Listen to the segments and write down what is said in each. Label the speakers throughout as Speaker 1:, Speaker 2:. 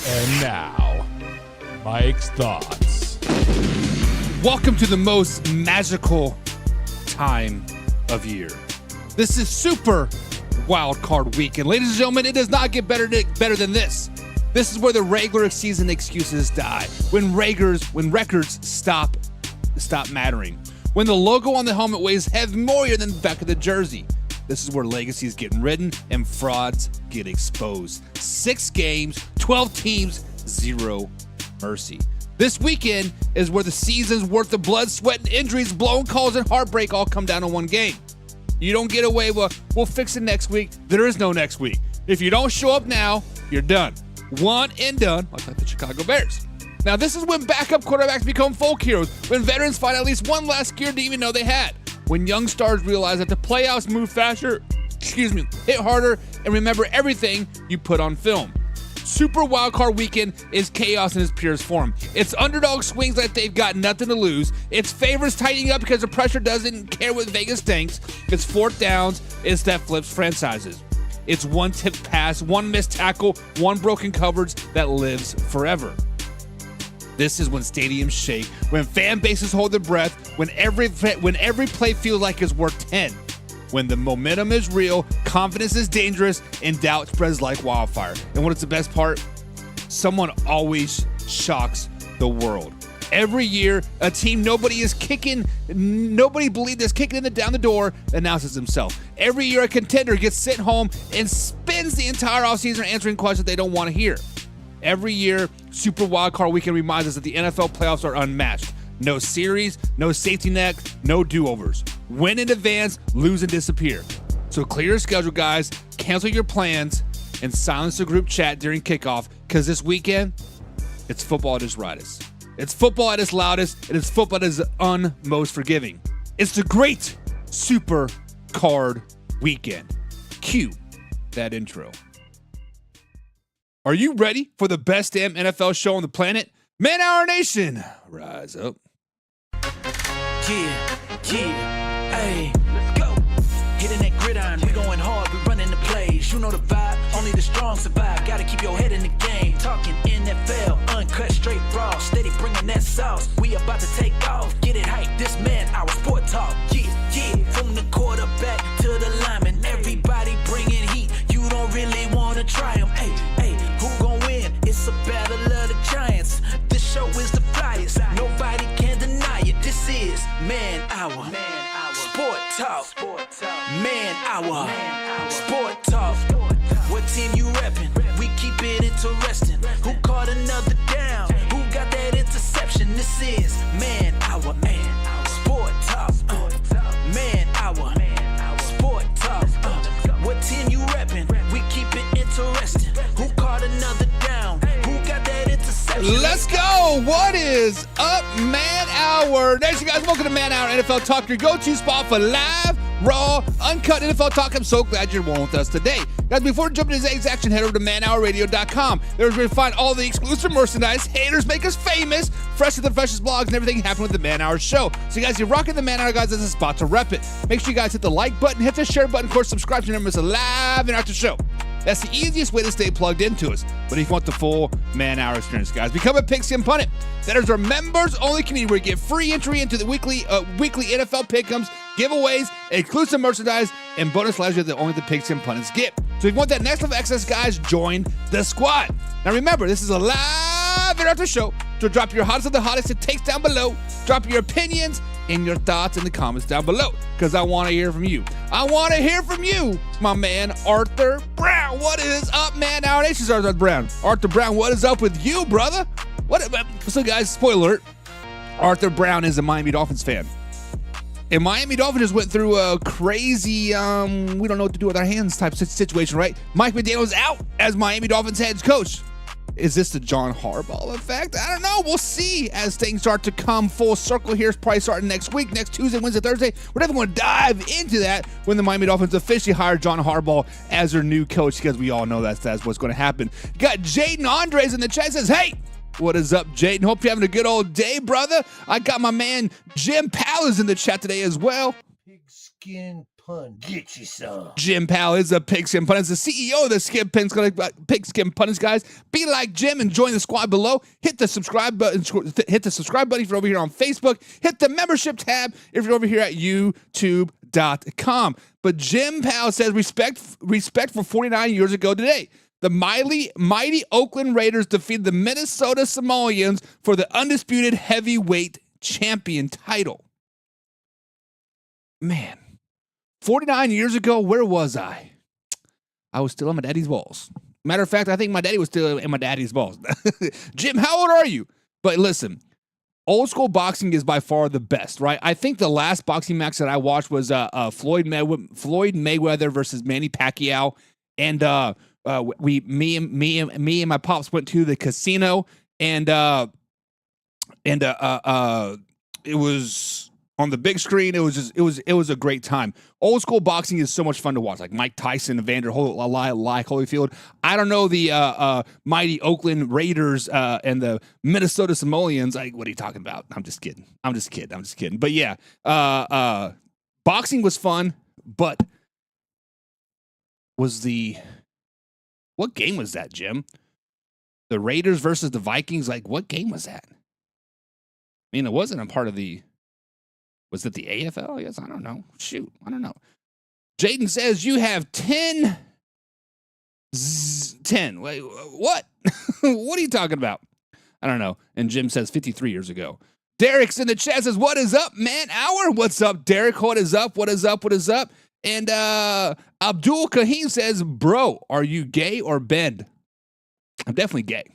Speaker 1: And now, Mike's Thoughts.
Speaker 2: Welcome to the most magical time of year. This is Super Wildcard Weekend. Ladies and gentlemen, it does not get better than this. This is where the regular season excuses die. When records stop mattering. When the logo on the helmet weighs heavier than the back of the jersey. This is where legacies get written and frauds get exposed. 6 games, 12 teams, 0 mercy. This weekend is where the season's worth of blood, sweat, and injuries, blown calls, and heartbreak all come down to one game. You don't get away with, we'll fix it next week. There is no next week. If you don't show up now, you're done. One and done, like the Chicago Bears. Now, this is when backup quarterbacks become folk heroes, when veterans find at least one last gear they didn't even know they had, when young stars realize that the playoffs move faster, hit harder, and remember everything you put on film. Super Wildcard Weekend is chaos in its purest form. It's underdog swings like they've got nothing to lose. It's favorites tightening up because the pressure doesn't care what Vegas thinks. It's fourth downs. It's that flips franchises. It's one tip pass, one missed tackle, one broken coverage that lives forever. This is when stadiums shake, when fan bases hold their breath, when every play feels like it's worth 10. When the momentum is real, confidence is dangerous, and doubt spreads like wildfire. And what is the best part? Someone always shocks the world. Every year, a team nobody believed is kicking down the door announces himself. Every year, a contender gets sent home and spends the entire offseason answering questions they don't want to hear. Every year, Super Wildcard Weekend reminds us that the NFL playoffs are unmatched. No series, no safety net, no do-overs. Win in advance, lose and disappear. So clear your schedule, guys, cancel your plans, and silence the group chat during kickoff, because this weekend, it's football at its rightest. It's football at its loudest, and it's football at its most forgiving. It's the great Super Card Weekend. Cue that intro. Are you ready for the best damn NFL show on the planet? Man Hour Nation, rise up.
Speaker 3: Yeah, ayy, let's go. Hitting that gridiron, we going hard, we running the plays. You know the vibe, only the strong survive. Gotta keep your head in the game. Talking NFL, uncut, straight raw, steady bringing that sauce. We about to take off, get it hype. This man, our sport talk. Yeah, from the quarterback to the lineman, everybody bringing heat. You don't really wanna try them. Hey, who gon' win? It's a battle of the giants. This show is the flyest. Nobody can deny it. This is Man Hour. Sport Talk. Man Hour. Sport Talk. What team you reppin'? We keep it interesting. Who caught another down? Who got that interception? This is Man Hour. Sport Talk. Man Hour. Sport Talk. What team you reppin'? We keep it interesting. Who caught another down? Who got that interception?
Speaker 2: Let's go. What is up, Man Hour Nation, guys? Welcome to Man Hour NFL Talk, your go-to spot for live, raw, uncut NFL talk. I'm so glad you're with us today. Guys, before jumping into today's action, head over to manhourradio.com. There's where you find all the exclusive merchandise. Haters make us famous. Fresh with the freshest blogs and everything happening with the Man Hour show. So, guys, you're rocking the Man Hour, guys. That's a spot to rep it. Make sure you guys hit the like button, hit the share button, of course, subscribe to remember it's a live interactive show. That's the easiest way to stay plugged into us. But if you want the full Man Hour experience, guys, become a Pigskin Pundit. That is our members-only community where you get free entry into the weekly NFL pick'ems, giveaways, exclusive merchandise, and bonus leisure that only the Pigskin Pundits get. So if you want that next level access, guys, join the squad. Now remember, this is a live interactive show, so drop your hottest of the hottest and takes down below. Drop your opinions and your thoughts in the comments down below, because I want to hear from you. I want to hear from you, my man, Arthur Brown. What is up, Man Hour Nation? Arthur Brown. Arthur Brown, what is up with you, brother? So, guys, spoiler alert, Arthur Brown is a Miami Dolphins fan. And Miami Dolphins just went through a crazy, we don't know what to do with our hands type situation, right? Mike McDaniel's out as Miami Dolphins head coach. Is this the John Harbaugh effect? I don't know. We'll see as things start to come full circle here. It's probably starting next week, next Tuesday, Wednesday, Thursday. We're definitely going to dive into that when the Miami Dolphins officially hire John Harbaugh as their new coach, because we all know that's what's going to happen. Got Jaden Andres in the chat. Says, hey, what is up, Jaden? Hope you're having a good old day, brother. I got my man Jim Powers in the chat today as well.
Speaker 4: Pigskin pun. Get you some.
Speaker 2: Jim Powell is a Pigskin Pundits, the CEO of the Pigskin Pundits, guys. Be like Jim and join the squad below. Hit the subscribe button. Hit the subscribe button if you're over here on Facebook. Hit the membership tab if you're over here at YouTube.com. But Jim Powell says respect for 49 years ago today. The mighty Oakland Raiders defeated the Minnesota Samoans for the undisputed heavyweight champion title. Man, 49 years ago, where was I? I was still on my daddy's balls. Matter of fact, I think my daddy was still in my daddy's balls. Jim, how old are you? But listen, old school boxing is by far the best, right? I think the last boxing match that I watched was Floyd Mayweather versus Manny Pacquiao, and me and my pops went to the casino, and it was on the big screen. It was a great time. Old school boxing is so much fun to watch, like Mike Tyson, Evander Holyfield. I don't know the mighty Oakland Raiders and the Minnesota Samoans. Like, what are you talking about? I'm just kidding. But yeah, boxing was fun, but what game was that, Jim? The Raiders versus the Vikings? Like, what game was that? I mean, it wasn't a part of the... Was it the AFL? I guess. I don't know. Shoot. I don't know. Jaden says you have 10. 10. Wait, what? What are you talking about? I don't know. And Jim says 53 years ago. Derek's in the chat says, what is up, man? Hour? What's up, Derek? What is up? What is up? What is up? And Abdul Kahim says, bro, are you gay or bend? I'm definitely gay.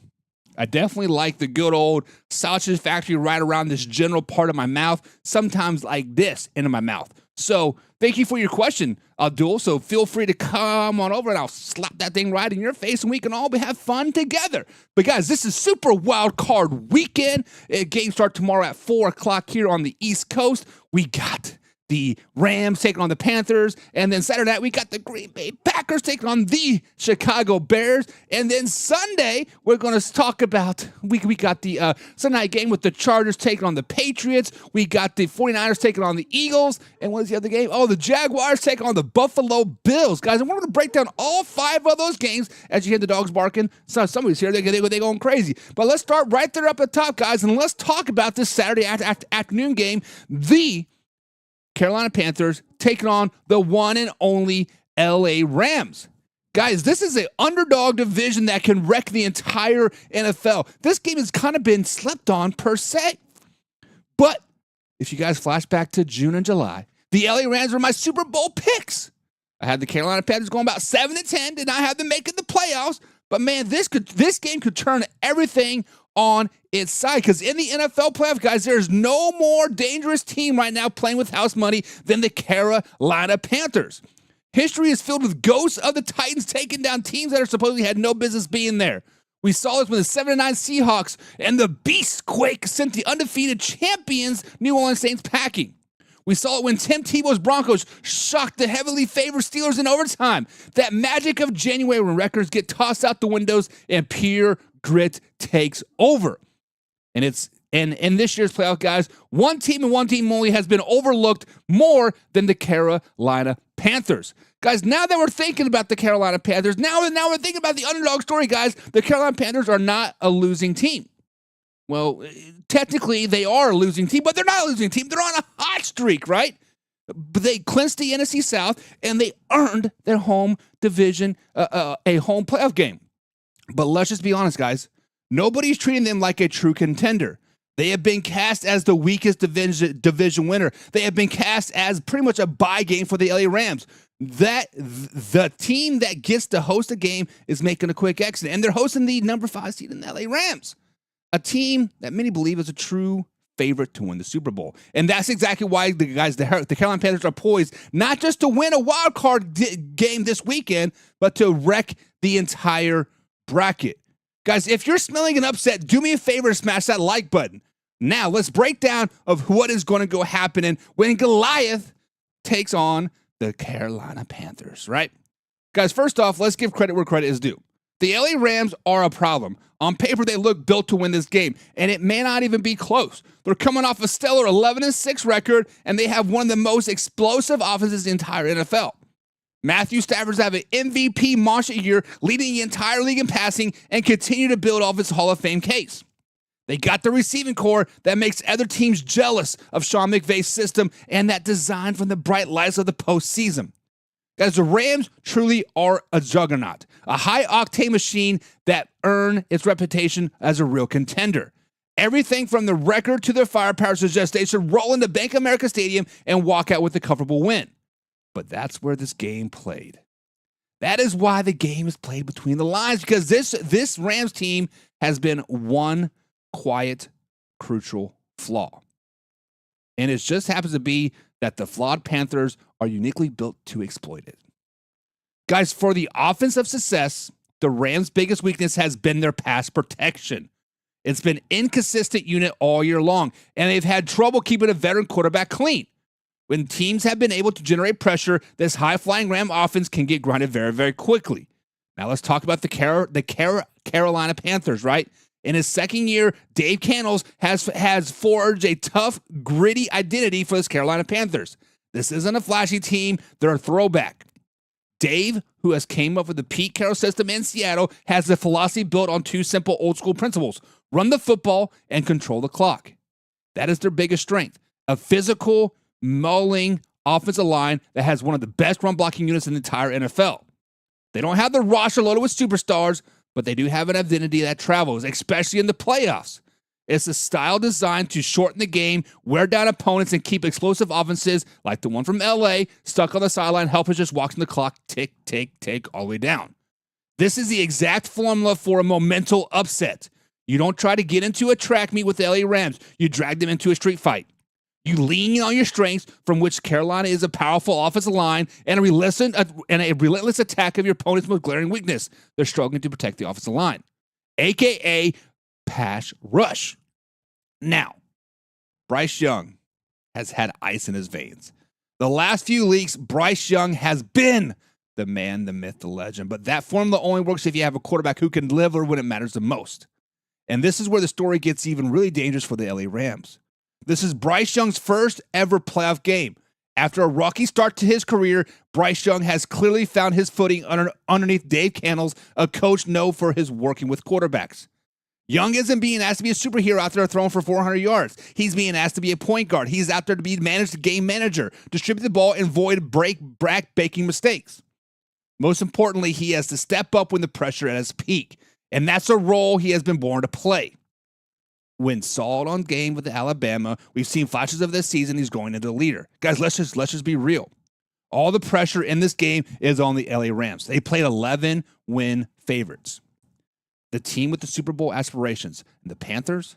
Speaker 2: I definitely like the good old sausage factory right around this general part of my mouth, sometimes like this into my mouth. So thank you for your question, Abdul. So feel free to come on over and I'll slap that thing right in your face and we can all have fun together. But guys, this is Super Wild Card Weekend. Games start tomorrow at 4 o'clock here on the East Coast. We got the Rams taking on the Panthers, and then Saturday night we got the Green Bay Packers taking on the Chicago Bears, and then Sunday we're going to talk about we got the Sunday night game with the Chargers taking on the Patriots. We got the 49ers taking on the Eagles, and what is the other game? Oh, the Jaguars taking on the Buffalo Bills, guys. And we're going to break down all 5 of those games as you hear the dogs barking. So somebody's here; they're going crazy. But let's start right there up at the top, guys, and let's talk about this Saturday afternoon game. The Carolina Panthers taking on the one and only LA Rams. Guys, this is an underdog division that can wreck the entire NFL. This game has kind of been slept on per se. But if you guys flash back to June and July, the LA Rams were my Super Bowl picks. I had the Carolina Panthers going about 7-10, did not have them making the playoffs. But man, this game could turn everything on its side, because in the NFL playoff, guys, there's no more dangerous team right now playing with house money than the Carolina Panthers. History is filled with ghosts of the Titans taking down teams that are supposedly had no business being there. We saw this when the 7-9 Seahawks and the Beastquake sent the undefeated champions New Orleans Saints packing. We saw it when Tim Tebow's Broncos shocked the heavily favored Steelers in overtime. That magic of January when records get tossed out the windows and pure grit takes over. And in this year's playoff, guys, one team and one team only has been overlooked more than the Carolina Panthers. Guys, now that we're thinking about the Carolina Panthers, now we're thinking about the underdog story, guys. The Carolina Panthers are not a losing team. Well, technically they are a losing team, but they're not a losing team. They're on a hot streak, right? But they clinched the NFC South and they earned their home division, a home playoff game. But let's just be honest, guys. Nobody's treating them like a true contender. They have been cast as the weakest division winner. They have been cast as pretty much a bye game for the LA Rams. The team that gets to host a game is making a quick exit, and they're hosting the number 5 seed in the LA Rams, a team that many believe is a true favorite to win the Super Bowl. And that's exactly why the Carolina Panthers are poised not just to win a wild card game this weekend, but to wreck the entire bracket. Guys, if you're smelling an upset, do me a favor and smash that like button. Now, let's break down of what is going to go happening when Goliath takes on the Carolina Panthers, right? Guys, first off, let's give credit where credit is due. The LA Rams are a problem. On paper, they look built to win this game, and it may not even be close. They're coming off a stellar 11-6 record, and they have one of the most explosive offenses in the entire NFL. Matthew Stafford's have an MVP monster year, leading the entire league in passing, and continue to build off his Hall of Fame case. They got the receiving core that makes other teams jealous of Sean McVay's system and that design from the bright lights of the postseason. Guys, the Rams truly are a juggernaut, a high-octane machine that earned its reputation as a real contender. Everything from the record to their firepower suggests they should roll into Bank of America Stadium and walk out with a comfortable win. But that's where this game played. That is why the game is played between the lines, because this Rams team has been one quiet, crucial flaw. And it just happens to be that the flawed Panthers are uniquely built to exploit it. Guys, for the offensive success, the Rams' biggest weakness has been their pass protection. It's been inconsistent unit all year long, and they've had trouble keeping a veteran quarterback clean. When teams have been able to generate pressure, this high-flying Ram offense can get grinded very, very quickly. Now let's talk about the Carolina Panthers, right? In his second year, Dave Cannells has forged a tough, gritty identity for this Carolina Panthers. This isn't a flashy team. They're a throwback. Dave, who has came up with the Pete Carroll system in Seattle, has a philosophy built on two simple old-school principles: run the football and control the clock. That is their biggest strength. A physical, mauling offensive line that has one of the best run-blocking units in the entire NFL. They don't have the roster loaded with superstars, but they do have an identity that travels, especially in the playoffs. It's a style designed to shorten the game, wear down opponents, and keep explosive offenses like the one from LA stuck on the sideline, helping just watching the clock tick, tick, tick all the way down. This is the exact formula for a momental upset. You don't try to get into a track meet with the LA Rams. You drag them into a street fight. You lean on your strengths, from which Carolina is a powerful offensive line and a relentless attack of your opponent's most glaring weakness. They're struggling to protect the offensive line, a.k.a. pass rush. Now, Bryce Young has had ice in his veins. The last few weeks, Bryce Young has been the man, the myth, the legend. But that formula only works if you have a quarterback who can deliver when it matters the most. And this is where the story gets even really dangerous for the LA Rams. This is Bryce Young's first ever playoff game. After a rocky start to his career, Bryce Young has clearly found his footing underneath Dave Cannells, a coach known for his working with quarterbacks. Young isn't being asked to be a superhero out there throwing for 400 yards. He's being asked to be a point guard. He's out there to be managed game manager, distribute the ball, and avoid back-breaking mistakes. Most importantly, he has to step up when the pressure at its peak, and that's a role he has been born to play. When saw it on game with Alabama, we've seen flashes of this season. He's going into the leader. Guys, let's just be real. All the pressure in this game is on the LA Rams. They played 11-win favorites. The team with the Super Bowl aspirations. And the Panthers,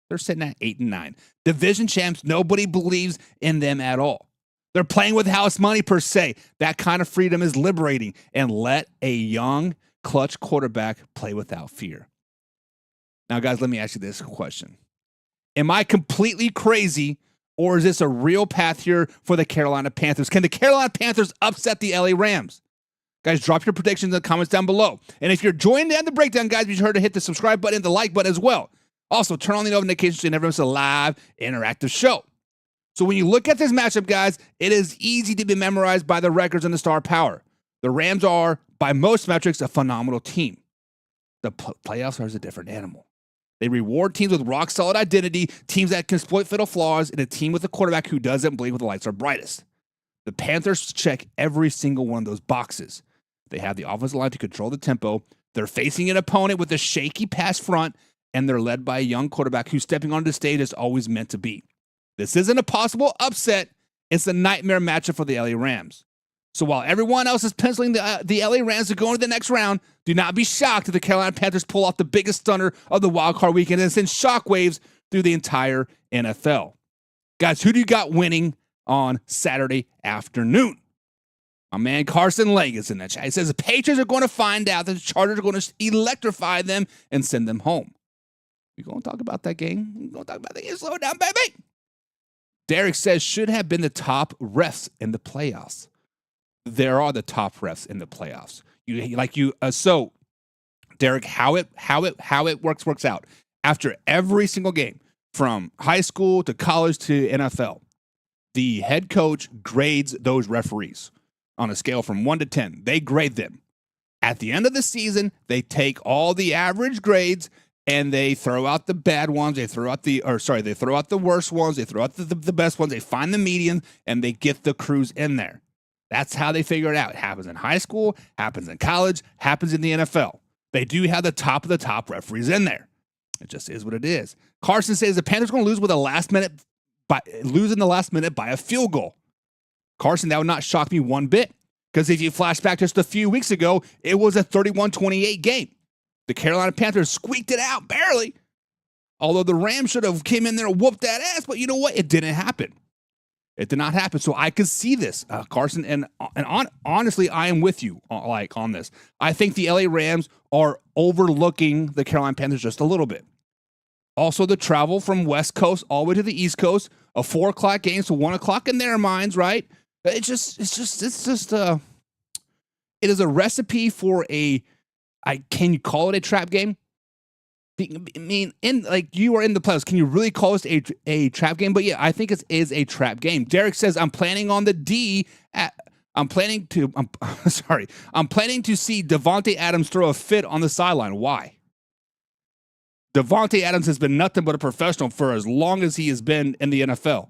Speaker 2: they're sitting at 8-9. Division champs, nobody believes in them at all. They're playing with house money per se. That kind of freedom is liberating. And let a young, clutch quarterback play without fear. Now, guys, let me ask you this question. Am I completely crazy, or is this a real path here for the Carolina Panthers? Can the Carolina Panthers upset the LA Rams? Guys, drop your predictions in the comments down below. And if you're joining in the breakdown, guys, be sure to hit the subscribe button and the like button as well. Also, turn on the notifications so you never miss a live, interactive show. So when you look at this matchup, guys, it is easy to be memorized by the records and the star power. The Rams are, by most metrics, a phenomenal team. The playoffs are a different animal. They reward teams with rock-solid identity, teams that can exploit fatal flaws, and a team with a quarterback who doesn't blink when the lights are brightest. The Panthers check every single one of those boxes. They have the offensive line to control the tempo. They're facing an opponent with a shaky pass front, and they're led by a young quarterback who's stepping onto the stage as always meant to be. This isn't a possible upset. It's a nightmare matchup for the LA Rams. So while everyone else is penciling the LA Rams to go into the next round, do not be shocked if the Carolina Panthers pull off the biggest stunner of the wildcard weekend and send shockwaves through the entire NFL. Guys, who do you got winning on Saturday afternoon? My man Carson Legg is in that chat. He says the Patriots are going to find out that the Chargers are going to electrify them and send them home. We're going to talk about that game. We're going to talk about that game. Slow it down, baby. Derek says should have been the top refs in the playoffs. There are the top refs in the playoffs. So Derek, how it works out. After every single game, from high school to college to NFL, the head coach grades those referees on a scale from 1 to 10. They grade them. At the end of the season, they take all the average grades and they throw out the bad ones. They throw out the worst ones. They throw out the best ones. They find the median and they get the crews in there. That's how they figure it out. It happens in high school, happens in college, happens in the NFL. They do have the top of the top referees in there. It just is what it is. Carson says the Panthers are going to lose with losing the last minute by a field goal. Carson, that would not shock me one bit, because if you flash back just a few weeks ago, it was a 31-28 game. The Carolina Panthers squeaked it out barely, although the Rams should have came in there and whooped that ass. But you know what? It didn't happen. It did not happen. So I could see this, Carson, and honestly, I am with you on this. I think the LA Rams are overlooking the Carolina Panthers just a little bit. Also, the travel from West Coast all the way to the East Coast, a 4 o'clock game, so 1 o'clock in their minds, right? It is a recipe for can you call it a trap game? I mean, you are in the playoffs. Can you really call this a trap game? But yeah, I think it is a trap game. Derek says, I'm planning on the D. I'm planning to see Davante Adams throw a fit on the sideline. Why? Davante Adams has been nothing but a professional for as long as he has been in the NFL.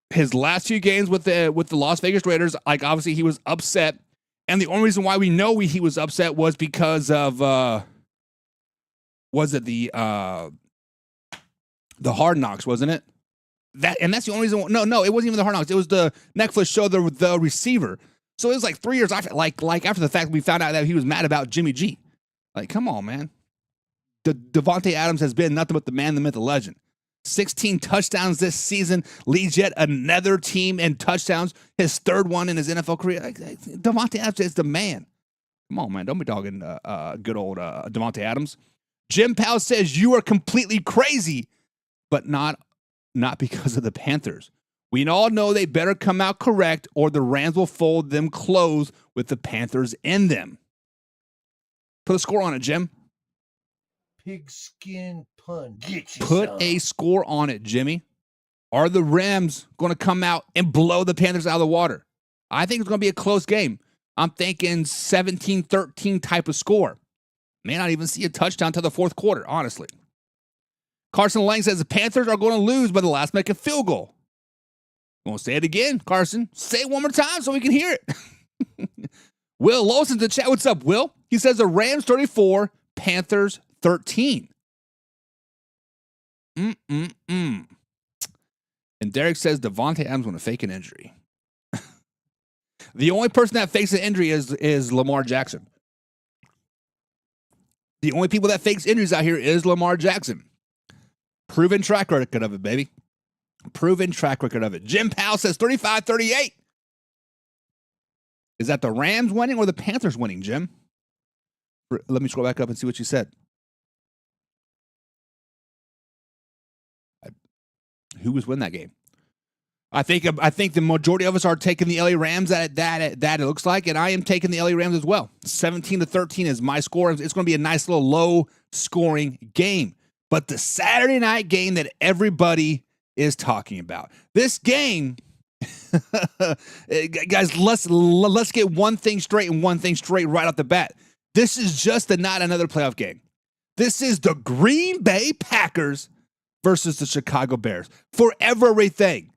Speaker 2: His last few games with the Las Vegas Raiders, obviously he was upset, and the only reason why we know he was upset was because of was it the Hard Knocks, wasn't it? That's the only reason. No, it wasn't even the Hard Knocks. It was the Netflix show, the Receiver. So it was 3 years after, after the fact, we found out that he was mad about Jimmy G. Come on, man. Davante Adams has been nothing but the man, the myth, the legend. 16 touchdowns this season, leads yet another team in touchdowns. His third one in his NFL career. Davante Adams is the man. Come on, man. Don't be dogging good old Davante Adams. Jim Powell says you are completely crazy, but not because of the Panthers. We all know they better come out correct or the Rams will fold them close with the Panthers in them. Put a score on it, Jim.
Speaker 4: Pigskin pun.
Speaker 2: Put a score on it, Jimmy. Are the Rams going to come out and blow the Panthers out of the water? I think it's going to be a close game. I'm thinking 17-13 type of score. May not even see a touchdown till the fourth quarter, honestly. Carson Lang says the Panthers are going to lose by the last minute field goal. Won't say it again, Carson. Say it one more time so we can hear it. Will Lawson's in the chat. What's up, Will? He says the Rams 34, Panthers 13. And Derek says Davante Adams going to fake an injury. The only person that fakes an injury is Lamar Jackson. The only people that fakes injuries out here is Lamar Jackson. Proven track record of it, baby. Proven track record of it. Jim Powell says 35-38. Is that the Rams winning or the Panthers winning, Jim? Let me scroll back up and see what you said. Who was winning that game? I think the majority of us are taking the LA Rams that it looks like, and I am taking the LA Rams as well. 17-13 is my score. It's going to be a nice little low-scoring game. But the Saturday night game that everybody is talking about. This game, guys, let's get one thing straight right off the bat. This is just not another playoff game. This is the Green Bay Packers versus the Chicago Bears for everything.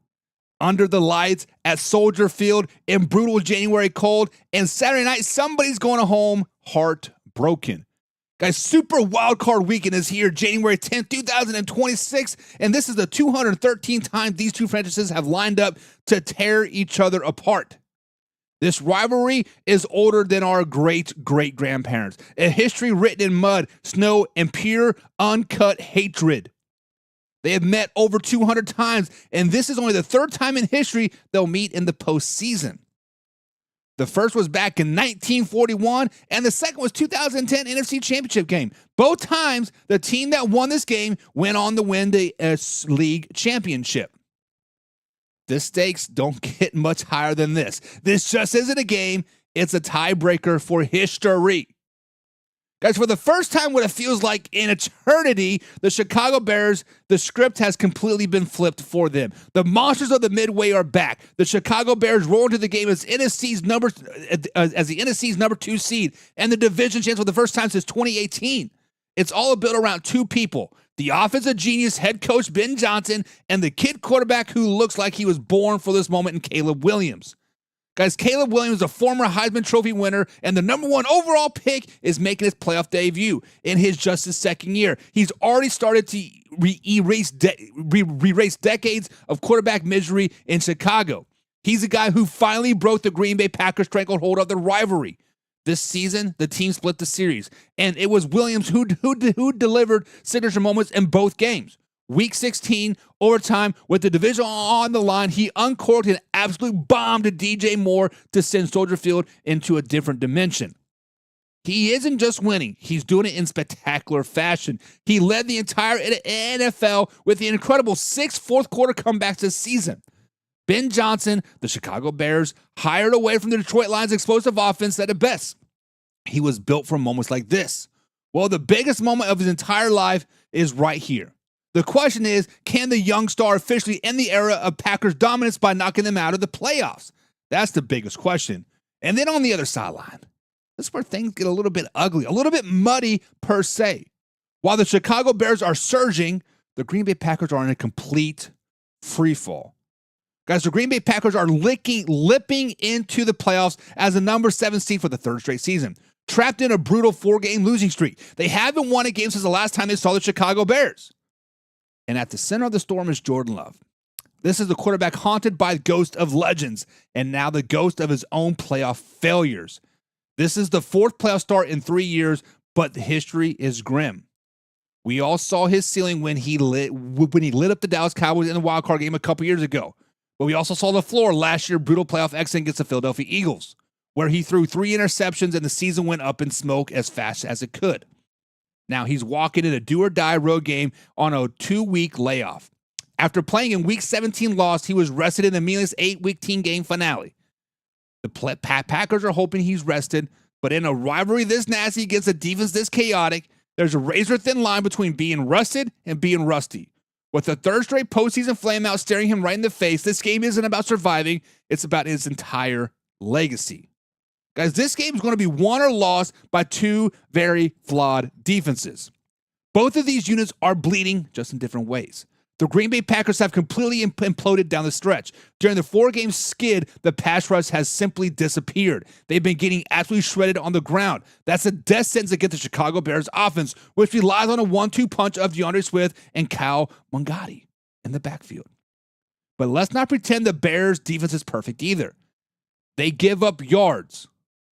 Speaker 2: Under the lights at Soldier Field in brutal January cold, and Saturday night, somebody's going home heartbroken. Guys, Super Wildcard Weekend is here, January 10th, 2026, and this is the 213th time these two franchises have lined up to tear each other apart. This rivalry is older than our great-great-grandparents, a history written in mud, snow, and pure, uncut hatred. They have met over 200 times, and this is only the third time in history they'll meet in the postseason. The first was back in 1941, and the second was 2010 NFC Championship game. Both times, the team that won this game went on to win the league championship. The stakes don't get much higher than this. This just isn't a game. It's a tiebreaker for history. Guys, for the first time, what it feels like in eternity, the Chicago Bears, the script has completely been flipped for them. The monsters of the Midway are back. The Chicago Bears roll into the game as the NFC's number 2 seed and the division champs for the first time since 2018. It's all built around two people: the offensive genius head coach Ben Johnson and the kid quarterback who looks like he was born for this moment in Caleb Williams. Guys, Caleb Williams, a former Heisman Trophy winner and the number 1 overall pick, is making his playoff debut in just his second year. He's already started to erase decades of quarterback misery in Chicago. He's a guy who finally broke the Green Bay Packers' stranglehold of the rivalry. This season, the team split the series, and it was Williams who delivered signature moments in both games. Week 16, overtime, with the division on the line, he uncorked an absolute bomb to DJ Moore to send Soldier Field into a different dimension. He isn't just winning, he's doing it in spectacular fashion. He led the entire NFL with the incredible 6 fourth-quarter comebacks this season. Ben Johnson, the Chicago Bears, hired away from the Detroit Lions' explosive offense at best. He was built for moments like this. Well, the biggest moment of his entire life is right here. The question is, can the young star officially end the era of Packers dominance by knocking them out of the playoffs? That's the biggest question. And then on the other sideline, this is where things get a little bit ugly, a little bit muddy per se. While the Chicago Bears are surging, the Green Bay Packers are in a complete freefall. Guys, the Green Bay Packers are lipping into the playoffs as the number 7 seed for the 3rd straight season, trapped in a brutal 4-game losing streak. They haven't won a game since the last time they saw the Chicago Bears. And at the center of the storm is Jordan Love. This is the quarterback haunted by the ghost of legends and now the ghost of his own playoff failures. This is the 4th playoff start in 3 years, but the history is grim. We all saw his ceiling when he lit up the Dallas Cowboys in the Wildcard game a couple years ago. But we also saw the floor last year, brutal playoff exit against the Philadelphia Eagles, where he threw 3 interceptions and the season went up in smoke as fast as it could. Now he's walking in a do-or-die road game on a 2-week layoff. After playing in Week 17 loss, he was rested in the meaningless 8-week team game finale. The Packers are hoping he's rested, but in a rivalry this nasty against a defense this chaotic, there's a razor-thin line between being rusted and being rusty. With the 3rd straight postseason flameout staring him right in the face, this game isn't about surviving, it's about his entire legacy. Guys, this game is going to be won or lost by 2 very flawed defenses. Both of these units are bleeding, just in different ways. The Green Bay Packers have completely imploded down the stretch. During the 4-game skid, the pass rush has simply disappeared. They've been getting absolutely shredded on the ground. That's a death sentence against the Chicago Bears offense, which relies on a 1-2 punch of DeAndre Swift and Kyle Mungati in the backfield. But let's not pretend the Bears' defense is perfect either. They give up yards,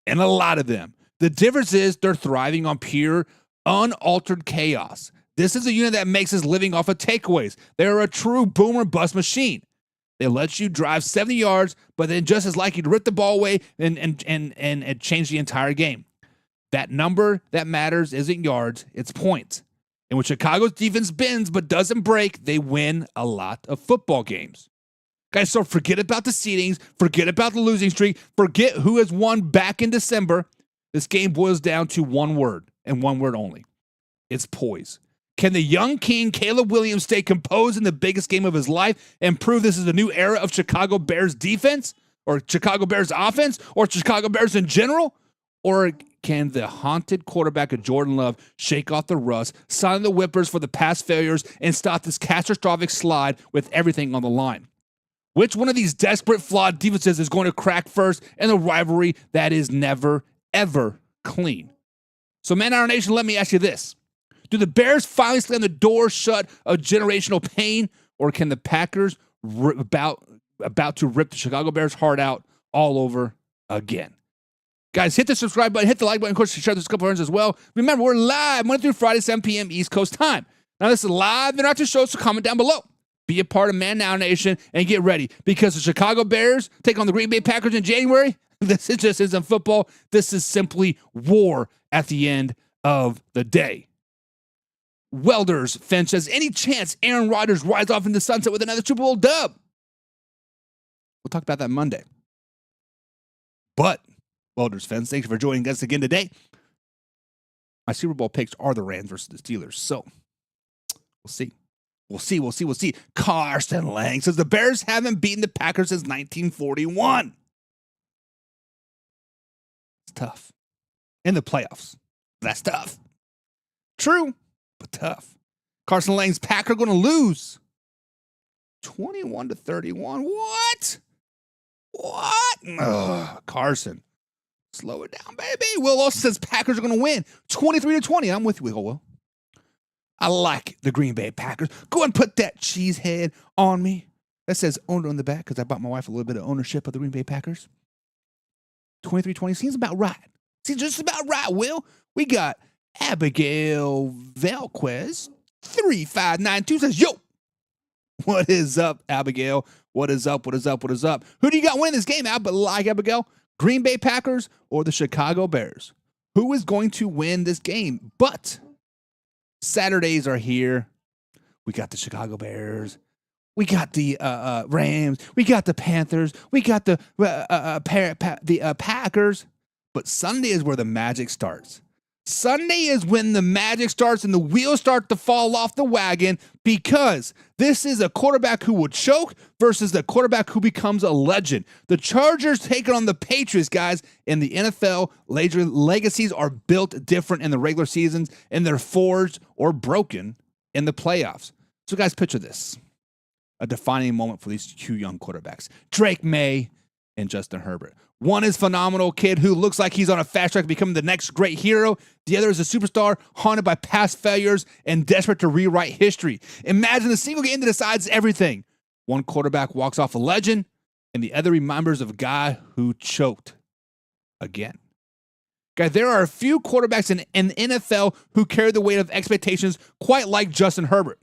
Speaker 2: and a lot of them. The difference is they're thriving on pure, unaltered chaos. This is a unit that makes his living off of takeaways. They're a true boomer bust machine. They let you drive 70 yards, but then just as likely to rip the ball away and change the entire game. That number that matters isn't yards, it's points. And when Chicago's defense bends but doesn't break, they win a lot of football games. Guys, so forget about the seedings, forget about the losing streak, forget who has won back in December. This game boils down to one word, and one word only. It's poise. Can the young king, Caleb Williams, stay composed in the biggest game of his life and prove this is a new era of Chicago Bears defense, or Chicago Bears offense, or Chicago Bears in general? Or can the haunted quarterback of Jordan Love shake off the rust, sign the whippers for the past failures, and stop this catastrophic slide with everything on the line? Which one of these desperate, flawed defenses is going to crack first in a rivalry that is never, ever clean? So, Man Our Nation, let me ask you this. Do the Bears finally slam the door shut of generational pain, or can the Packers about to rip the Chicago Bears' heart out all over again? Guys, hit the subscribe button, hit the like button, of course, share this with a couple friends as well. Remember, we're live Monday through Friday, 7 p.m. East Coast time. Now, this is live. They're not just shows, so comment down below. Be a part of Man Now Nation and get ready, because the Chicago Bears take on the Green Bay Packers in January. This just isn't football. This is simply war at the end of the day. Welders Finch says, any chance Aaron Rodgers rides off into the sunset with another Super Bowl dub? We'll talk about that Monday. But, Welders Finch, thanks for joining us again today. my Super Bowl picks are the Rams versus the Steelers. So we'll see. We'll see. Carson Lang says the Bears haven't beaten the Packers since 1941. It's tough. In the playoffs. That's tough. True, but tough. Carson Lang's Packers are going to lose 21-31. What? Ugh, Carson. Slow it down, baby. Will also says Packers are going to win 23-20. I'm with you, Will. I like the Green Bay Packers. Go and put that cheese head on me. That says owner on the back because I bought my wife a little bit of ownership of the Green Bay Packers. 23-20 seems about right. Seems just about right, Will. We got Abigail Velquez, 3592 says, yo, what is up, Abigail? What is up? Who do you got winning this game, Abigail? Green Bay Packers or the Chicago Bears? Who is going to win this game? But Saturdays are here. We got the Chicago Bears. We got the Rams. We got the Panthers. We got the Packers. But Sunday is where the magic starts. Sunday is when the magic starts and the wheels start to fall off the wagon, because this is a quarterback who will choke versus the quarterback who becomes a legend. The Chargers take it on the Patriots, guys. In the NFL, legacies are built different in the regular seasons, and they're forged or broken in the playoffs. So, guys, picture this. A defining moment for these two young quarterbacks, Drake Maye and Justin Herbert. One is phenomenal kid who looks like he's on a fast track to become the next great hero. The other is a superstar haunted by past failures and desperate to rewrite history. Imagine a single game that decides everything. One quarterback walks off a legend, and the other remembers of a guy who choked again. Guys, there are a few quarterbacks in the NFL who carry the weight of expectations quite like Justin Herbert.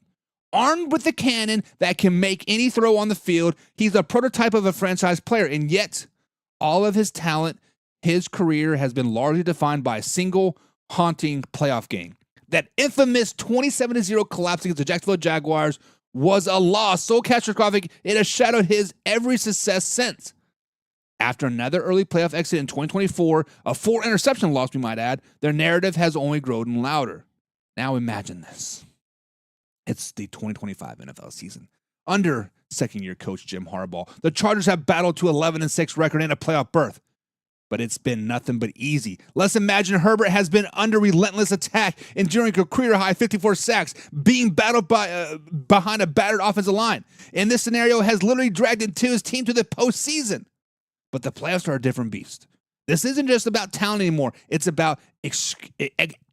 Speaker 2: Armed with a cannon that can make any throw on the field, he's a prototype of a franchise player, and yet all of his talent, his career has been largely defined by a single haunting playoff game. That infamous 27-0 collapse against the Jacksonville Jaguars was a loss so catastrophic it has shadowed his every success since. After another early playoff exit in 2024, a 4-interception loss, we might add, their narrative has only grown louder. Now imagine this. It's the 2025 NFL season. Under second-year coach Jim Harbaugh, the Chargers have battled to 11-6 record and a playoff berth. But it's been nothing but easy. Let's imagine Herbert has been under relentless attack, enduring a career-high 54 sacks, being battled behind a battered offensive line. And this scenario has literally dragged into his team to the postseason. But the playoffs are a different beast. This isn't just about talent anymore. It's about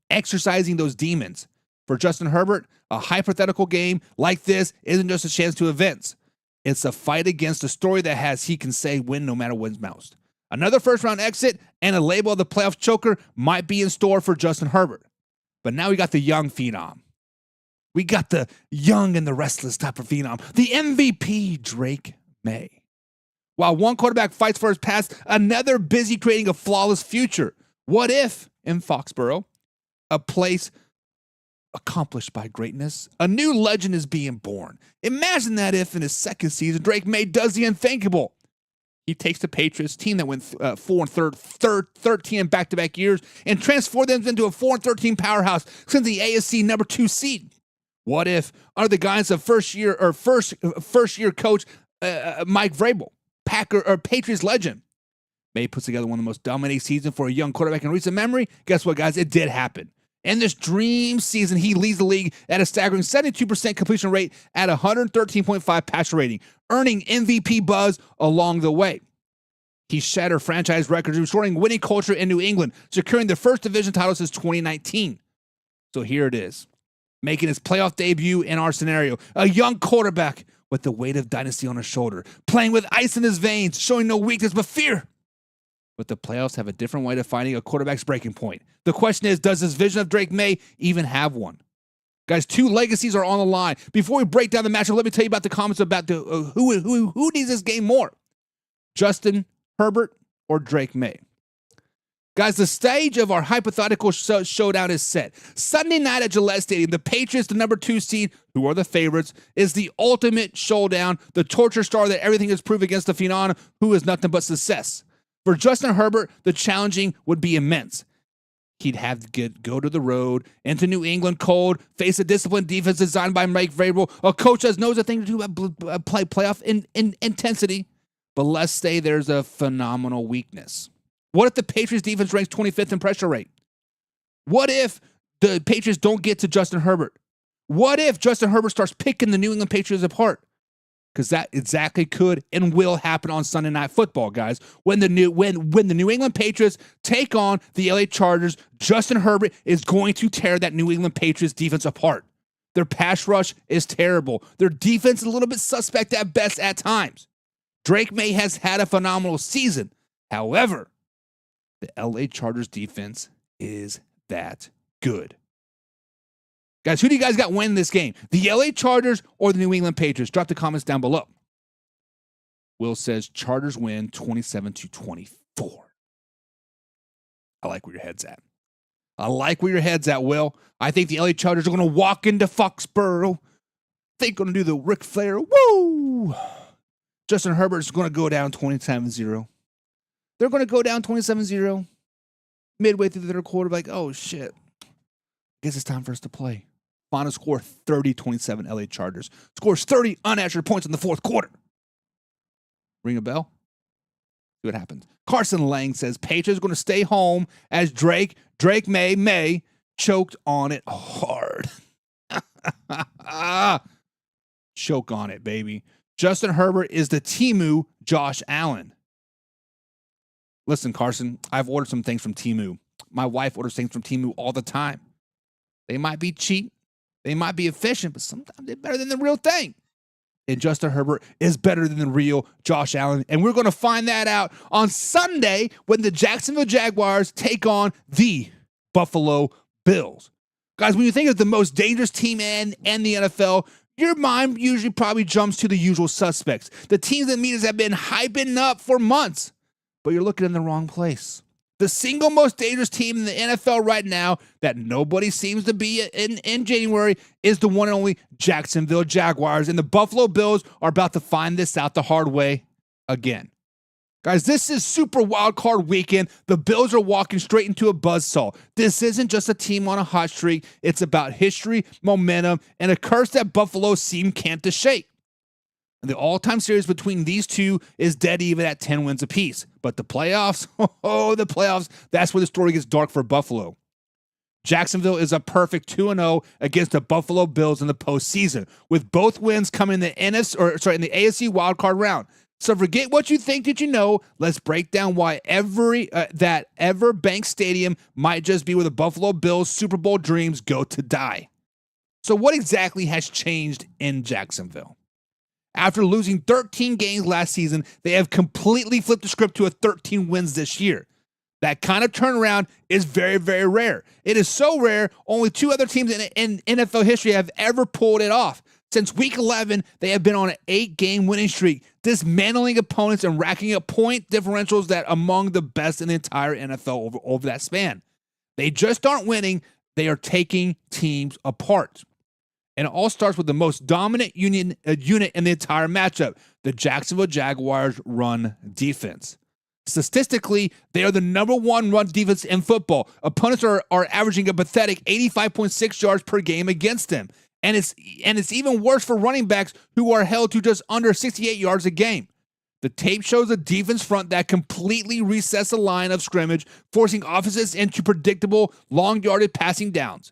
Speaker 2: exercising those demons. For Justin Herbert, a hypothetical game like this isn't just a chance to advance. It's a fight against a story that has he can say win no matter when's moused. Another first-round exit and a label of the playoff choker might be in store for Justin Herbert. But now we got the young phenom. We got the young and the restless type of phenom. The MVP, Drake Maye. While one quarterback fights for his past, another busy creating a flawless future. What if, in Foxborough, a place accomplished by greatness, a new legend is being born? Imagine that if in his second season, Drake Maye does the unthinkable. He takes the Patriots, team that went 4-13 in back-to-back years, and transforms them into a 4-13 powerhouse since the AFC number 2 seed. What if, under the guidance of first year coach Mike Vrabel, Patriots legend, Maye puts together one of the most dominating seasons for a young quarterback in recent memory? Guess what, guys? It did happen. In this dream season, he leads the league at a staggering 72% completion rate at 113.5 passer rating, earning MVP buzz along the way. He shattered franchise records, restoring winning culture in New England, securing the first division title since 2019. So here it is, making his playoff debut in our scenario. A young quarterback with the weight of dynasty on his shoulder, playing with ice in his veins, showing no weakness but fear. But the playoffs have a different way of finding a quarterback's breaking point. The question is, does this vision of Drake Maye even have one? Guys, 2 legacies are on the line. Before we break down the matchup, let me tell you about the comments about who needs this game more. Justin Herbert or Drake Maye? Guys, the stage of our hypothetical showdown is set. Sunday night at Gillette Stadium, the Patriots, the number 2 seed, who are the favorites, is the ultimate showdown, the torture star that everything is proved against the phenom who is nothing but success. For Justin Herbert, the challenging would be immense. he'd have to go to the road, into New England cold, face a disciplined defense designed by Mike Vrabel, a coach that knows a thing to do about playoff in intensity. But let's say there's a phenomenal weakness. What if the Patriots defense ranks 25th in pressure rate? What if the Patriots don't get to Justin Herbert? What if Justin Herbert starts picking the New England Patriots apart? Because that exactly could and will happen on Sunday Night Football, guys. When the New England Patriots take on the LA Chargers, Justin Herbert is going to tear that New England Patriots defense apart. Their pass rush is terrible. Their defense is a little bit suspect at best at times. Drake Maye has had a phenomenal season. However, the LA Chargers defense is that good. Guys, who do you guys got winning this game? The LA Chargers or the New England Patriots? Drop the comments down below. Will says Chargers win 27-24. I like where your head's at. Will. I think the LA Chargers are going to walk into Foxborough. They're going to do the Ric Flair. Woo! Justin Herbert is going to go down 27-0. They're going to go down 27-0. Midway through the third quarter, like, oh, shit. Guess it's time for us to play. Final score 30-27 LA Chargers. Scores 30 unanswered points in the fourth quarter. Ring a bell? See what happens. Carson Lang says Patriots are going to stay home as Drake Maye choked on it hard. Choke on it, baby. Justin Herbert is the Temu Josh Allen. Listen, Carson, I've ordered some things from Temu. My wife orders things from Temu all the time. They might be cheap. They might be efficient, but sometimes they're better than the real thing. And Justin Herbert is better than the real Josh Allen. And we're going to find that out on Sunday when the Jacksonville Jaguars take on the Buffalo Bills. Guys, when you think of the most dangerous team in the NFL, your mind usually probably jumps to the usual suspects. The teams and media have been hyping up for months, but you're looking in the wrong place. The single most dangerous team in the NFL right now that nobody seems to be in January is the one and only Jacksonville Jaguars. And the Buffalo Bills are about to find this out the hard way again. Guys, this is Super Wildcard weekend. The Bills are walking straight into a buzzsaw. This isn't just a team on a hot streak. It's about history, momentum, and a curse that Buffalo can't shake. The all-time series between these two is dead even at 10 wins apiece. But the playoffs, the playoffs, that's where the story gets dark for Buffalo. Jacksonville is a perfect 2-0 against the Buffalo Bills in the postseason, with both wins coming in the AFC wildcard round. So forget what you think that you know. Let's break down why that Everbank Stadium might just be where the Buffalo Bills' Super Bowl dreams go to die. So what exactly has changed in Jacksonville? After losing 13 games last season, they have completely flipped the script to 13 wins this year. That kind of turnaround is very, very rare. It is so rare, only two other teams in NFL history have ever pulled it off. Since Week 11, they have been on an 8-game winning streak, dismantling opponents and racking up point differentials that are among the best in the entire NFL over that span. They just aren't winning. They are taking teams apart. And it all starts with the most dominant unit in the entire matchup, the Jacksonville Jaguars run defense. Statistically, they are the number one run defense in football. Opponents are averaging a pathetic 85.6 yards per game against them. And it's even worse for running backs who are held to just under 68 yards a game. The tape shows a defense front that completely resets the line of scrimmage, forcing offenses into predictable, long-yarded passing downs.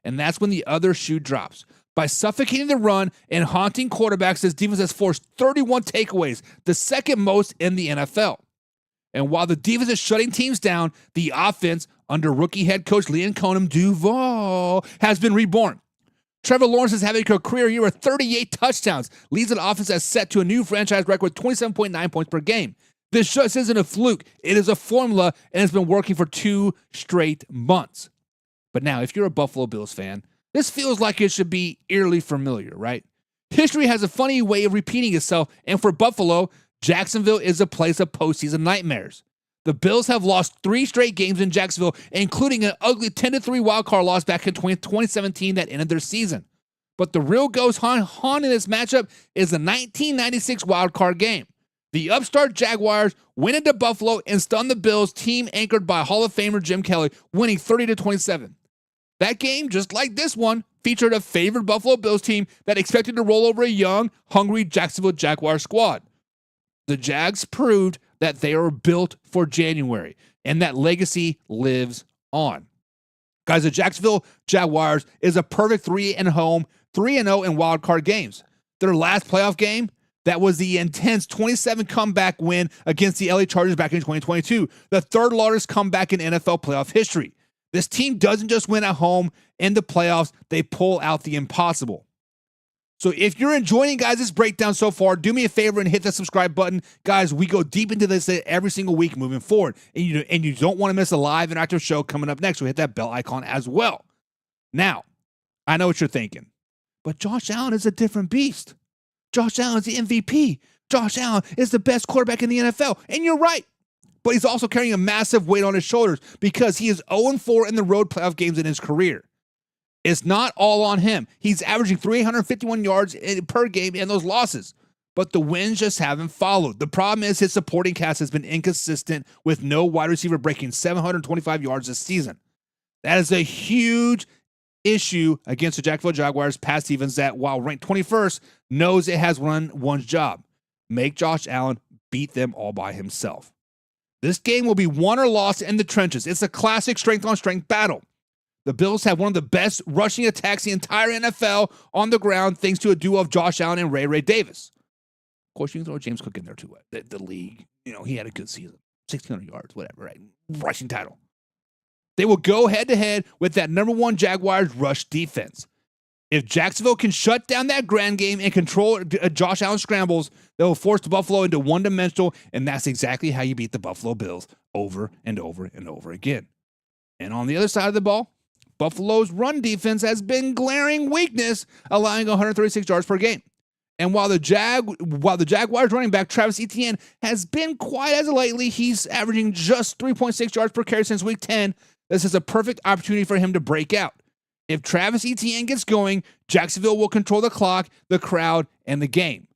Speaker 2: And that's when the other shoe drops. By suffocating the run and haunting quarterbacks, this defense has forced 31 takeaways, the second most in the NFL. And while the defense is shutting teams down, the offense, under rookie head coach Liam Duval, has been reborn. Trevor Lawrence is having a career year with 38 touchdowns, leads an offense that's set to a new franchise record with 27.9 points per game. This just isn't a fluke. It is a formula, and it's been working for 2 straight months. But now, if you're a Buffalo Bills fan, this feels like it should be eerily familiar, right? History has a funny way of repeating itself, and for Buffalo, Jacksonville is a place of postseason nightmares. The Bills have lost 3 straight games in Jacksonville, including an ugly 10-3 wildcard loss back in 2017 that ended their season. But the real ghost haunting this matchup is the 1996 wildcard game. The upstart Jaguars went into Buffalo and stunned the Bills, team anchored by Hall of Famer Jim Kelly, winning 30-27. That game, just like this one, featured a favored Buffalo Bills team that expected to roll over a young, hungry Jacksonville Jaguars squad. The Jags proved that they are built for January, and that legacy lives on. Guys, the Jacksonville Jaguars is a perfect 3-0 in wild card games. Their last playoff game, that was the intense 27 comeback win against the LA Chargers back in 2022, the third largest comeback in NFL playoff history. This team doesn't just win at home in the playoffs, they pull out the impossible. So if you're enjoying, guys, this breakdown so far, do me a favor and hit the subscribe button. Guys, we go deep into this every single week moving forward. And you don't want to miss a live interactive show coming up next. So hit that bell icon as well. Now, I know what you're thinking, but Josh Allen is a different beast. Josh Allen is the MVP. Josh Allen is the best quarterback in the NFL. And you're right. But he's also carrying a massive weight on his shoulders because he is 0-4 in the road playoff games in his career. It's not all on him. He's averaging 351 yards per game in those losses. But the wins just haven't followed. The problem is his supporting cast has been inconsistent with no wide receiver breaking 725 yards this season. That is a huge issue against the Jacksonville Jaguars pass defense that, while ranked 21st, knows it has one's job. Make Josh Allen beat them all by himself. This game will be won or lost in the trenches. It's a classic strength-on-strength battle. The Bills have one of the best rushing attacks in the entire NFL on the ground thanks to a duo of Josh Allen and Ray Davis. Of course, you can throw James Cook in there too. The league, he had a good season. 1,600 yards, whatever, right? Rushing title. They will go head-to-head with that number one Jaguars rush defense. If Jacksonville can shut down that ground game and control Josh Allen scrambles, they will force the Buffalo into one-dimensional, and that's exactly how you beat the Buffalo Bills over and over and over again. And on the other side of the ball, Buffalo's run defense has been glaring weakness, allowing 136 yards per game. And while the Jaguars running back Travis Etienne has been quiet as of lately, he's averaging just 3.6 yards per carry since week 10. This is a perfect opportunity for him to break out. If Travis Etienne gets going, Jacksonville will control the clock, the crowd, and the game.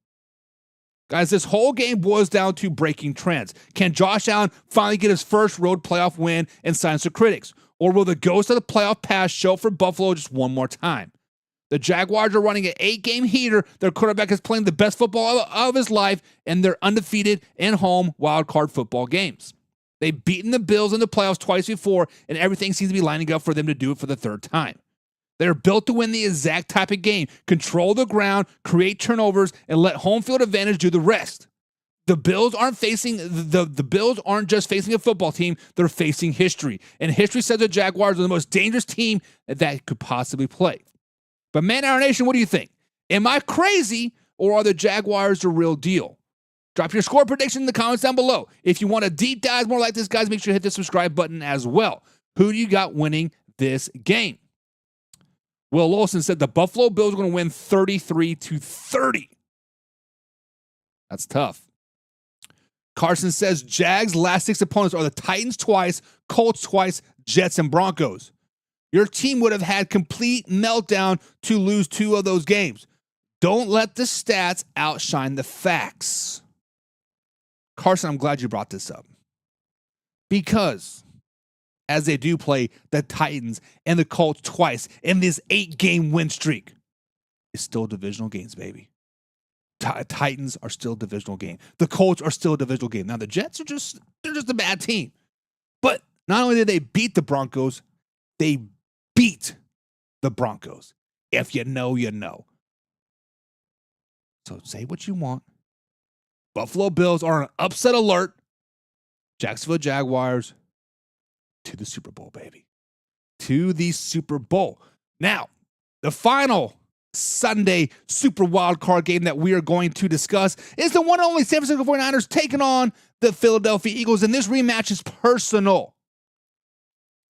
Speaker 2: Guys, this whole game boils down to breaking trends. Can Josh Allen finally get his first road playoff win and silence the critics? Or will the ghost of the playoff past show for Buffalo just one more time? The Jaguars are running an 8-game heater. Their quarterback is playing the best football of his life, and they're undefeated in home wildcard football games. They've beaten the Bills in the playoffs twice before, and everything seems to be lining up for them to do it for the third time. They're built to win the exact type of game, control the ground, create turnovers, and let home field advantage do the rest. The Bills aren't just facing a football team, they're facing history. And history says the Jaguars are the most dangerous team that could possibly play. But Man Hour Nation, what do you think? Am I crazy, or are the Jaguars the real deal? Drop your score prediction in the comments down below. If you want a deep dive more like this, guys, make sure to hit the subscribe button as well. Who do you got winning this game? Will Lawson said the Buffalo Bills are going to win 33-30. That's tough. Carson says Jags' last 6 opponents are the Titans twice, Colts twice, Jets, and Broncos. Your team would have had complete meltdown to lose 2 of those games. Don't let the stats outshine the facts. Carson, I'm glad you brought this up. Because as they do play the Titans and the Colts twice in this 8-game win streak, it's still divisional games, baby. Titans are still a divisional game. The Colts are still a divisional game. Now, the Jets are just a bad team. But not only did they beat the Broncos, they beat the Broncos. If you know, you know. So say what you want. Buffalo Bills are on upset alert. Jacksonville Jaguars to the Super Bowl, baby. To the Super Bowl. Now, the final Sunday Super Wild Card game that we are going to discuss is the one and only San Francisco 49ers taking on the Philadelphia Eagles, and this rematch is personal.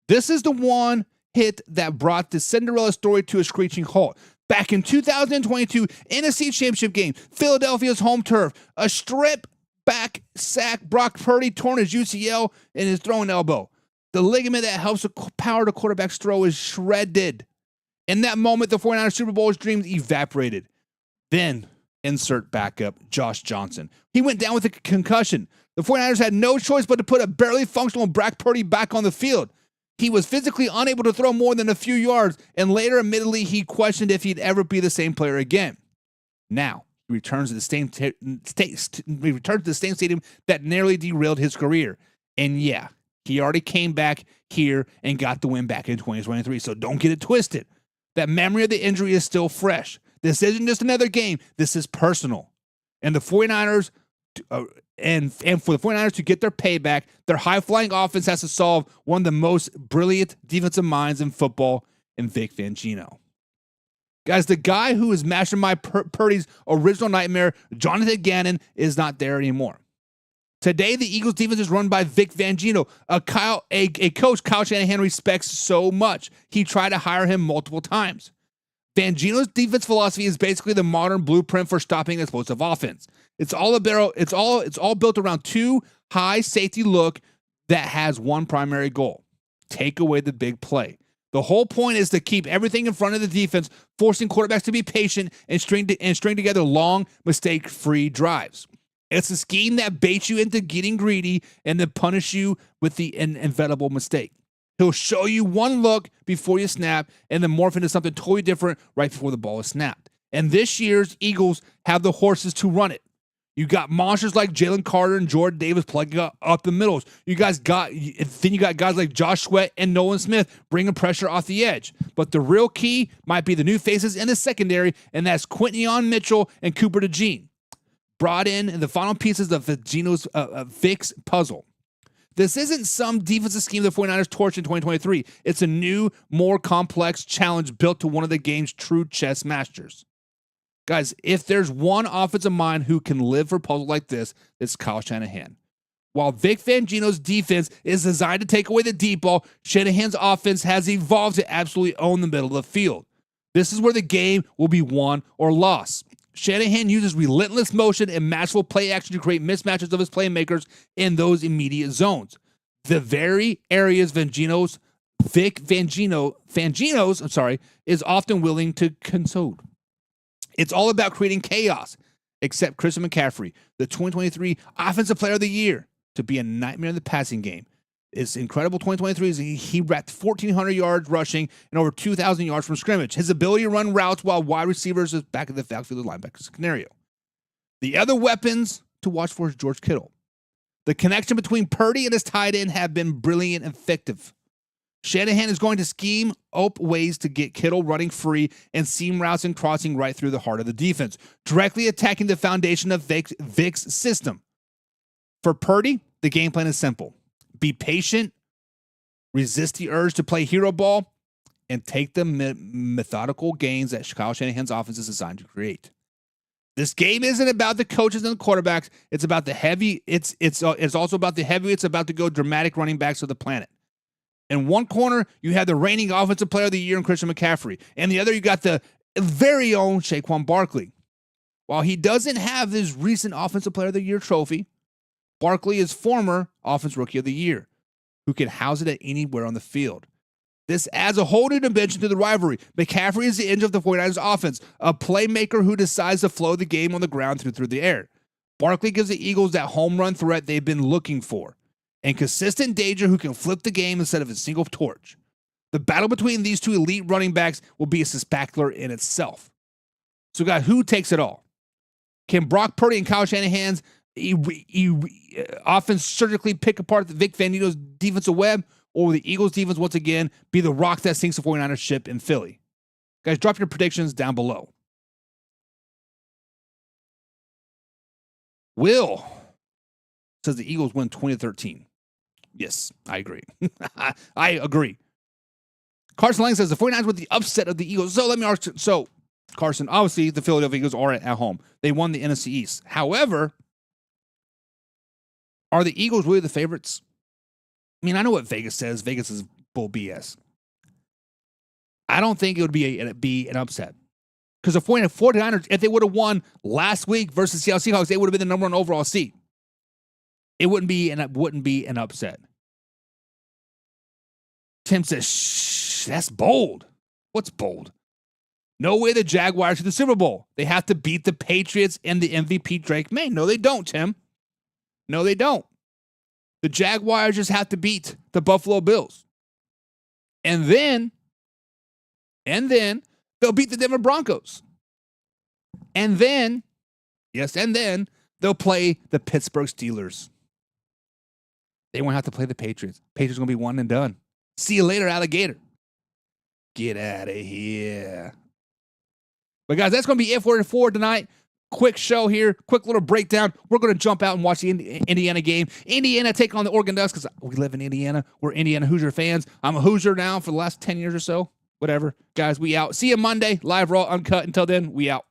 Speaker 2: This is the one hit that brought the Cinderella story to a screeching halt. Back in 2022, NFC Championship game, Philadelphia's home turf, a strip back sack, Brock Purdy torn his UCL in his throwing elbow. The ligament that helps power the quarterback's throw is shredded. In that moment, the 49ers Super Bowl dreams evaporated. Then insert backup Josh Johnson. He went down with a concussion. The 49ers had no choice but to put a barely functional Brock Purdy back on the field. He was physically unable to throw more than a few yards, and later, admittedly, he questioned if he'd ever be the same player again. Now, he returns to the same stadium that nearly derailed his career. And yeah, he already came back here and got the win back in 2023, so don't get it twisted. That memory of the injury is still fresh. This isn't just another game. This is personal. And the 49ers, and for the 49ers to get their payback, their high-flying offense has to solve one of the most brilliant defensive minds in football in Vic Fangio. Guys, the guy who is mastermind Purdy's original nightmare, Jonathan Gannon, is not there anymore. Today, the Eagles' defense is run by Vic Fangio, a coach Kyle Shanahan respects so much. He tried to hire him multiple times. Fangio's defense philosophy is basically the modern blueprint for stopping an explosive offense. It's all built around two high safety look that has one primary goal: take away the big play. The whole point is to keep everything in front of the defense, forcing quarterbacks to be patient and string together long, mistake-free drives. It's a scheme that baits you into getting greedy and then punish you with the inevitable mistake. He'll show you one look before you snap and then morph into something totally different right before the ball is snapped. And this year's Eagles have the horses to run it. You got monsters like Jalen Carter and Jordan Davis plugging up the middles. You got guys like Josh Sweat and Nolan Smith bringing pressure off the edge. But the real key might be the new faces in the secondary, and that's Quinton Mitchell and Cooper DeJean, brought in the final pieces of Vic's puzzle. This isn't some defensive scheme the 49ers torched in 2023. It's a new, more complex challenge built to one of the game's true chess masters. Guys, if there's one offensive mind who can live for puzzles like this, it's Kyle Shanahan. While Vic Fangio's defense is designed to take away the deep ball, Shanahan's offense has evolved to absolutely own the middle of the field. This is where the game will be won or lost. Shanahan uses relentless motion and masterful play action to create mismatches of his playmakers in those immediate zones. The very areas Vic Fangio's is often willing to concede. It's all about creating chaos, except Christian McCaffrey, the 2023 Offensive Player of the Year, to be a nightmare in the passing game. It's incredible 2023. He racked 1,400 yards rushing and over 2,000 yards from scrimmage. His ability to run routes while wide receivers is back in the backfield linebacker scenario. The other weapons to watch for is George Kittle. The connection between Purdy and his tight end have been brilliant and effective. Shanahan is going to scheme up ways to get Kittle running free and seam routes and crossing right through the heart of the defense, directly attacking the foundation of Vic's system. For Purdy, the game plan is simple. Be patient, resist the urge to play hero ball, and take the methodical gains that Kyle Shanahan's offense is designed to create. This game isn't about the coaches and the quarterbacks. It's about the heavy. It's also about the heavyweights about to go dramatic running backs of the planet. In one corner, you have the reigning Offensive Player of the Year in Christian McCaffrey. And the other, you got the very own Saquon Barkley. While he doesn't have his recent Offensive Player of the Year trophy, Barkley is former Offensive Rookie of the Year, who can house it at anywhere on the field. This adds a whole new dimension to the rivalry. McCaffrey is the engine of the 49ers offense, a playmaker who decides to flow the game on the ground through the air. Barkley gives the Eagles that home run threat they've been looking for, and consistent danger who can flip the game instead of a single torch. The battle between these two elite running backs will be a spectacular in itself. So, guys, who takes it all? Can Brock Purdy and Kyle Shanahan's offense surgically pick apart the Vic Fangio's defensive web, or will the Eagles' defense once again be the rock that sinks the 49ers ship in Philly? Guys, drop your predictions down below. Will says the Eagles win 20-13. Yes, I agree. I agree. Carson Lang says the 49ers with the upset of the Eagles. So let me ask. So, Carson, obviously the Philadelphia Eagles are at home. They won the NFC East. However, are the Eagles really the favorites? I mean, I know what Vegas says. Vegas is bull BS. I don't think it would be an upset. Because the 49ers, if they would have won last week versus Seattle Seahawks, they would have been the number one overall seed. It wouldn't be an upset. Tim says, shh, that's bold. What's bold? No way the Jaguars to the Super Bowl. They have to beat the Patriots and the MVP Drake May. No, they don't, Tim. No, they don't. The Jaguars just have to beat the Buffalo Bills. And then they'll beat the Denver Broncos. And then they'll play the Pittsburgh Steelers. They won't have to play the Patriots. Patriots are going to be one and done. See you later, alligator. Get out of here. But guys, that's going to be it for tonight. Quick show here. Quick little breakdown. We're going to jump out and watch the Indiana game. Indiana take on the Oregon Ducks because we live in Indiana. We're Indiana Hoosier fans. I'm a Hoosier now for the last 10 years or so. Whatever. Guys, we out. See you Monday. Live, raw, uncut. Until then, we out.